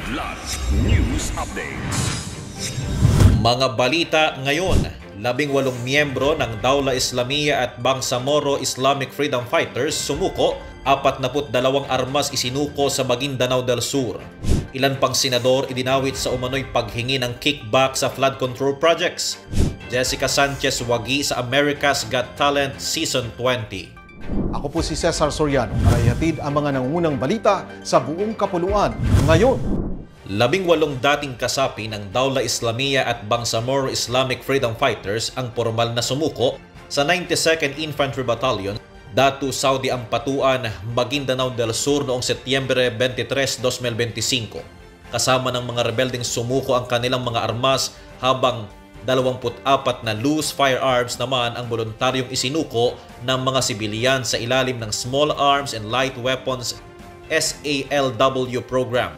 Kidlat News Updates. Mga balita ngayon, 18 miyembro ng Dawla Islamiyya at Bangsamoro Islamic Freedom Fighters sumuko, 42 armas isinuko sa Maguindanao del Sur. Ilan pang senador idinawit sa umano'y paghingi ng kickback sa flood control projects. Jessica Sanchez wagi sa America's Got Talent Season 20. Ako po si Cesar Soriano, para ihatid ang mga nangungunang balita sa buong kapuluan ngayon. 18 dating kasapi ng Dawla Islamiyya at Bangsamoro Islamic Freedom Fighters ang formal na sumuko sa 92nd Infantry Battalion, Datu Saudi Ampatuan, Maguindanao del Sur noong Setyembre 23, 2025. Kasama ng mga rebelding sumuko ang kanilang mga armas habang 24 na loose firearms naman ang voluntaryong isinuko ng mga sibilyan sa ilalim ng Small Arms and Light Weapons SALW program.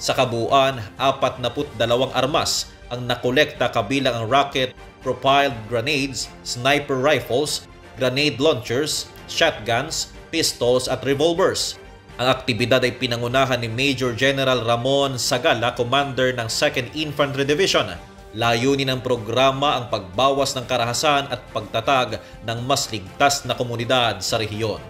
Sa kabuuan, 42 armas ang nakolekta kabilang ang rocket-propelled grenades, sniper rifles, grenade launchers, shotguns, pistols at revolvers. Ang aktibidad ay pinangunahan ni Major General Ramon Sagala, commander ng 2nd Infantry Division. Layunin ng programa ang pagbawas ng karahasan at pagtatag ng mas ligtas na komunidad sa rehiyon.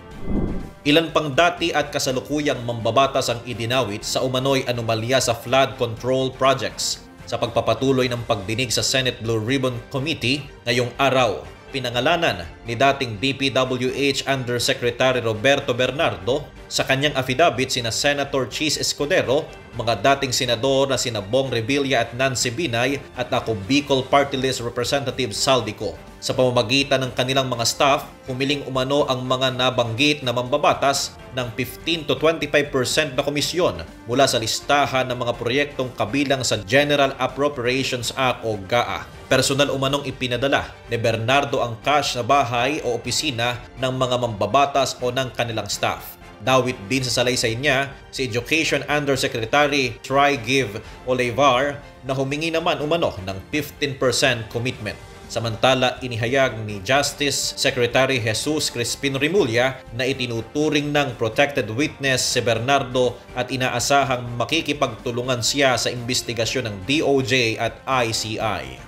Ilan pang dati at kasalukuyang mambabatas ang idinawit sa umano'y anomalya sa flood control projects. Sa pagpapatuloy ng pagdinig sa Senate Blue Ribbon Committee ngayong araw, pinangalanan ni dating DPWH Undersecretary Roberto Bernardo sa kanyang affidavit sina Senator Chis Escudero, mga dating senador na sina Bong Revilla at Nancy Binay at ako Bicol Party List Representative Saldico. Sa pamamagitan ng kanilang mga staff, humiling umano ang mga nabanggit na mambabatas ng 15 to 25% na komisyon mula sa listahan ng mga proyektong kabilang sa General Appropriations Act o GAA. Personal umanong ipinadala ni Bernardo ang cash na bahay o opisina ng mga mambabatas o ng kanilang staff. Dawit din sa salaysay niya si Education Undersecretary Try Give Olivar na humingi naman umano ng 15% commitment. Samantala, inihayag ni Justice Secretary Jesus Crispin Remulla na itinuturing ng protected witness si Bernardo at inaasahang makikipagtulungan siya sa investigasyon ng DOJ at ICI.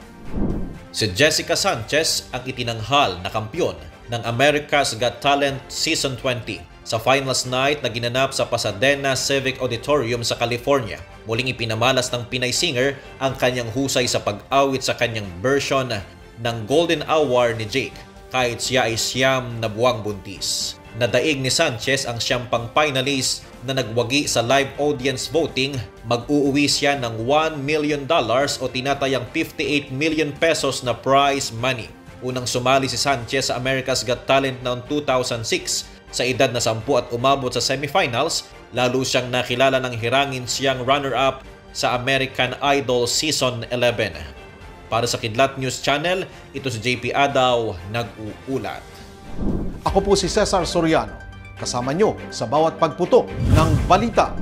Si Jessica Sanchez ang itinanghal na kampyon ng America's Got Talent Season 20 sa finals night na ginanap sa Pasadena Civic Auditorium sa California. Muling ipinamalas ng Pinay singer ang kanyang husay sa pag-awit sa kanyang version ng Golden Hour ni Jake kahit siya ay siyam na buwang buntis. Nadaig ni Sanchez ang siyam pang finalist na nagwagi sa live audience voting. Mag-uuwi siya ng $1 million o tinatayang 58 million pesos na prize money. Unang sumali si Sanchez sa America's Got Talent noong 2006 sa edad na 10 at umabot sa semifinals. Lalo siyang nakilala ng hirangin siyang runner-up sa American Idol Season 11. Para sa Kidlat News Channel, ito si JP Adaw, nag-uulat. Ako po si Cesar Soriano, kasama nyo sa bawat pagputo ng balita.